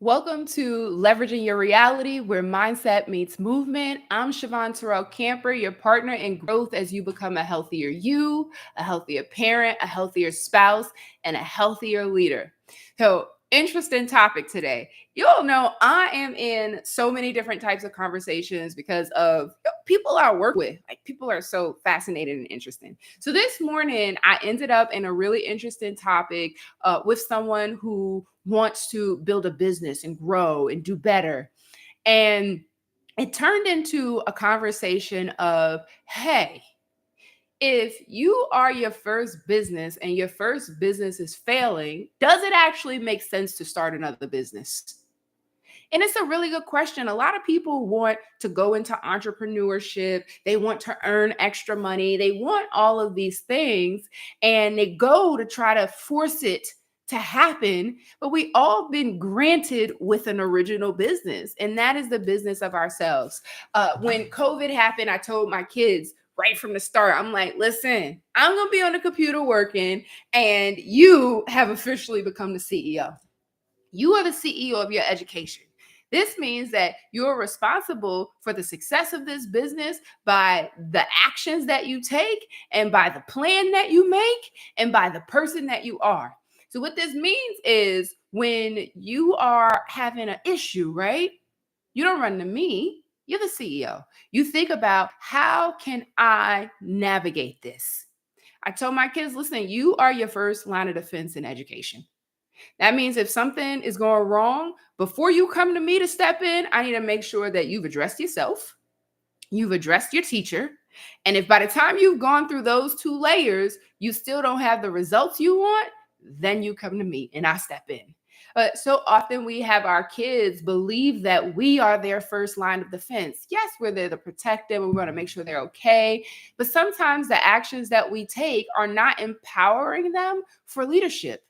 Welcome to Leveraging Your Reality, where mindset meets movement. I'm Shavon Camper, your partner in growth as you become you, a healthier parent, a healthier spouse, and a healthier leader. So, interesting topic today. You all know I am in so many different types of conversations because of people I work with. Like, people are so fascinated and interesting. So this morning, I ended up in a really interesting topic with someone who wants to build a business and grow and do better. And it turned into a conversation of, hey, if you are your first business and your first business is failing, does it actually make sense to start another business? And it's a really good question. A lot of people want to go into entrepreneurship. They want to earn extra money. They want all of these things and they go to try to force it to happen. But we all been granted with an original business, and that is the business of ourselves. When COVID happened, I told my kids, right from the start, I'm like, listen, I'm going to be on the computer working, and you have officially become the CEO. You are the CEO of your education. This means that you're responsible for the success of this business by the actions that you take and by the plan that you make and by the person that you are. So, what this means is when you are having an issue, right? You don't run to me, you're the CEO. You think about, how can I navigate this? I told my kids, listen, you are your first line of defense in education. That means if something is going wrong, before you come to me to step in, I need to make sure that you've addressed yourself, you've addressed your teacher. And if by the time you've gone through those two layers, you still don't have the results you want, then you come to me and I step in. So often we have our kids believe that we are their first line of defense. Yes, we're there to protect them. We want to make sure they're okay. But sometimes the actions that we take are not empowering them for leadership.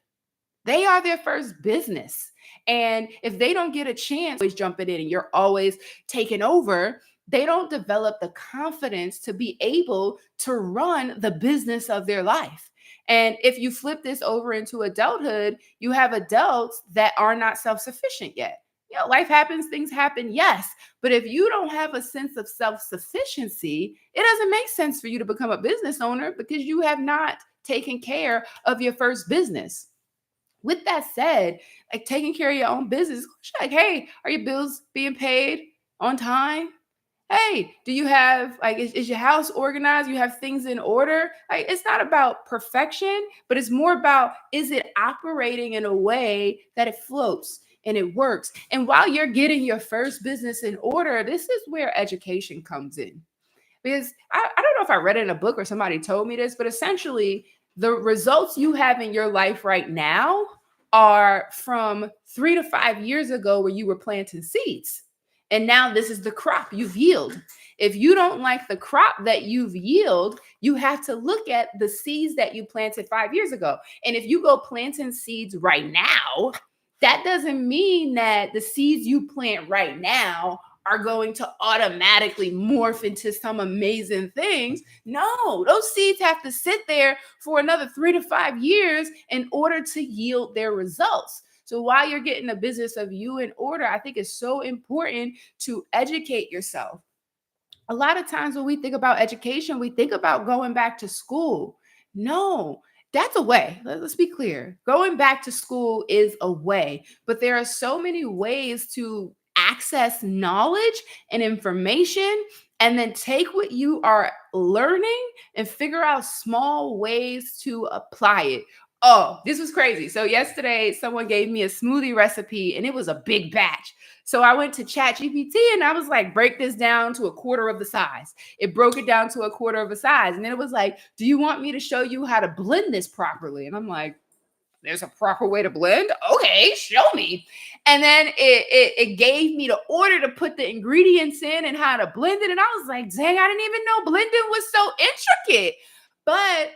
They are their first business. And if they don't get a chance, always jumping in and you're always taking over, they don't develop the confidence to be able to run the business of their life. And if you flip this over into adulthood, you have adults that are not self sufficient yet. Life happens, things happen, yes. But if you don't have a sense of self sufficiency, it doesn't make sense for you to become a business owner because you have not taken care of your first business. With that said, like taking care of your own business, like, hey, are your bills being paid on time? Hey, do you have, like, is your house organized? You have things in order? Like, it's not about perfection, but it's more about, is it operating in a way that it floats and it works? And while you're getting your first business in order, this is where education comes in. Because I don't know if I read it in a book or somebody told me this, but essentially, the results you have in your life right now are from 3 to 5 years ago where you were planting seeds. And now this is the crop you've yielded. If you don't like the crop that you've yielded, you have to look at the seeds that you planted 5 years ago. And if you go planting seeds right now, that doesn't mean that the seeds you plant right now are going to automatically morph into some amazing things. No, those seeds have to sit there for another 3 to 5 years in order to yield their results. So while you're getting the business of you in order, I think it's so important to educate yourself. A lot of times when we think about education, we think about going back to school. No, that's a way. Let's be clear. Going back to school is a way, but there are so many ways to access knowledge and information and then take what you are learning and figure out small ways to apply it. Oh, this was crazy. So yesterday someone gave me a smoothie recipe and it was a big batch. So I went to Chat GPT and I was like, break this down to a quarter of the size. It broke it down to a quarter of a size. And then it was like, do you want me to show you how to blend this properly? And I'm like, there's a proper way to blend? Okay, show me. And then it gave me the order to put the ingredients in and how to blend it. And I was like, dang, I didn't even know blending was so intricate. But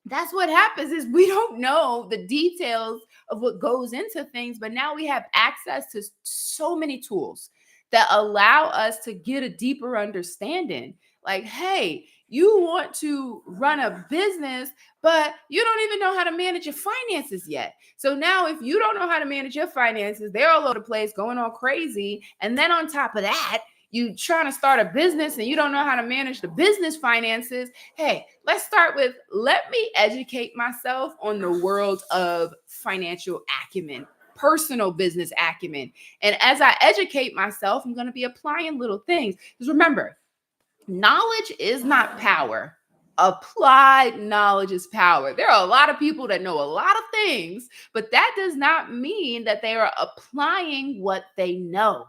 that's what happens is we don't know the details of what goes into things, but now we have access to so many tools that allow us to get a deeper understanding. Like, hey, you want to run a business, but you don't even know how to manage your finances yet. So now, if you don't know how to manage your finances, they're all over the place, going all crazy. And then on top of that, you trying to start a business and you don't know how to manage the business finances. Hey, let's start with, let me educate myself on the world of financial acumen, personal business acumen. And as I educate myself, I'm going to be applying little things. Because remember, knowledge is not power. Applied knowledge is power. There are a lot of people that know a lot of things, but that does not mean that they are applying what they know.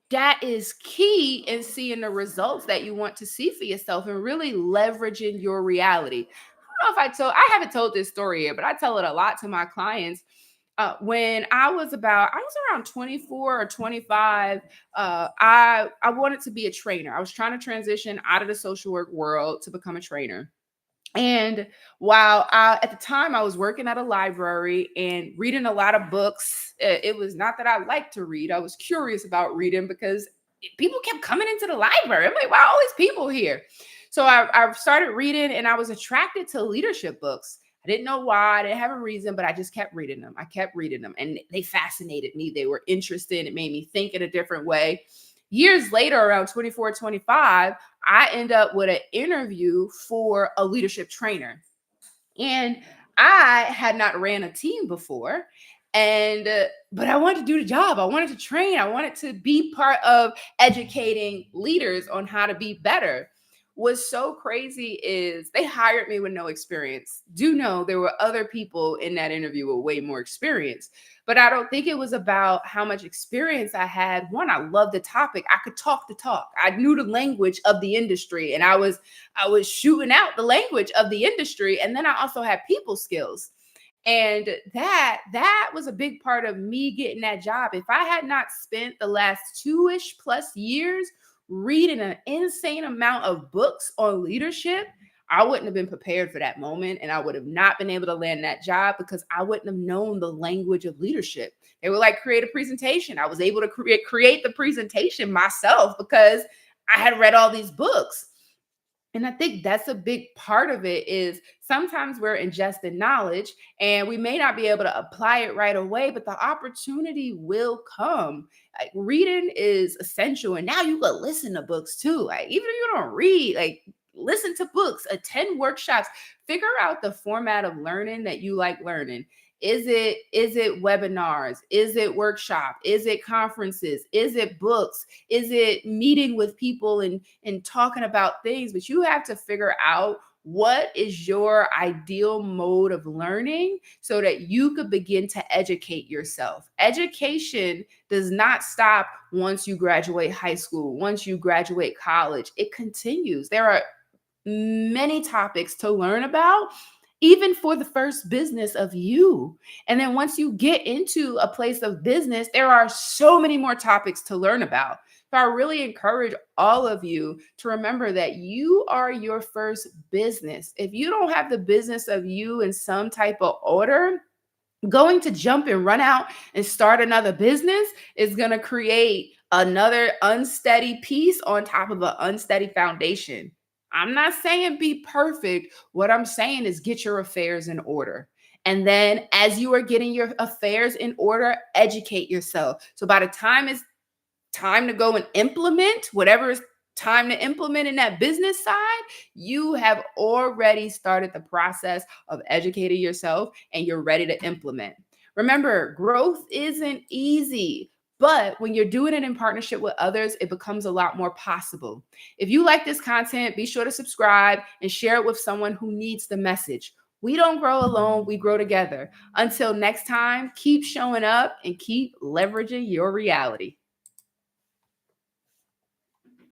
That is key in seeing the results that you want to see for yourself and really leveraging your reality. I don't know if I haven't told this story here, but I tell it a lot to my clients. When I was around 24 or 25, I wanted to be a trainer. I was trying to transition out of the social work world to become a trainer. And at the time I was working at a library and reading a lot of books, it was not that I liked to read. I was curious about reading because people kept coming into the library. I'm like, wow, all these people here. So I started reading and I was attracted to leadership books. I didn't know why. I didn't have a reason, but I just kept reading them. I kept reading them and they fascinated me. They were interesting. It made me think in a different way. Years later, around 24, 25, I end up with an interview for a leadership trainer. And I had not ran a team before. But I wanted to do the job. I wanted to train. I wanted to be part of educating leaders on how to be better. What's so crazy is they hired me with no experience. Do know there were other people in that interview with way more experience, but I don't think it was about how much experience I had. One, I loved the topic. I could talk the talk. I knew the language of the industry, and I was shooting out the language of the industry. And then I also had people skills. And that was a big part of me getting that job. If I had not spent the last 2-ish plus years reading an insane amount of books on leadership, I wouldn't have been prepared for that moment. And I would have not been able to land that job because I wouldn't have known the language of leadership. They were like, create a presentation. I was able to create the presentation myself because I had read all these books. And I think that's a big part of it is sometimes we're ingesting knowledge and we may not be able to apply it right away, but the opportunity will come. Like reading is essential. And now you can listen to books too. Like even if you don't read, like listen to books, attend workshops, figure out the format of learning that you like learning. Is it webinars? Is it workshop? Is it conferences? Is it books? Is it meeting with people and talking about things? But you have to figure out what is your ideal mode of learning so that you could begin to educate yourself. Education does not stop once you graduate high school, once you graduate college. It continues. There are many topics to learn about, even for the first business of you. And then once you get into a place of business, there are so many more topics to learn about. So I really encourage all of you to remember that you are your first business. If you don't have the business of you in some type of order, going to jump and run out and start another business is going to create another unsteady piece on top of an unsteady foundation. I'm not saying be perfect. What I'm saying is get your affairs in order. And then as you are getting your affairs in order, educate yourself. So by the time it's time to go and implement whatever is time to implement in that business side, you have already started the process of educating yourself and you're ready to implement. Remember, growth isn't easy, but when you're doing it in partnership with others, it becomes a lot more possible. If you like this content, be sure to subscribe and share it with someone who needs the message. We don't grow alone, we grow together. Until next time, keep showing up and keep leveraging your reality.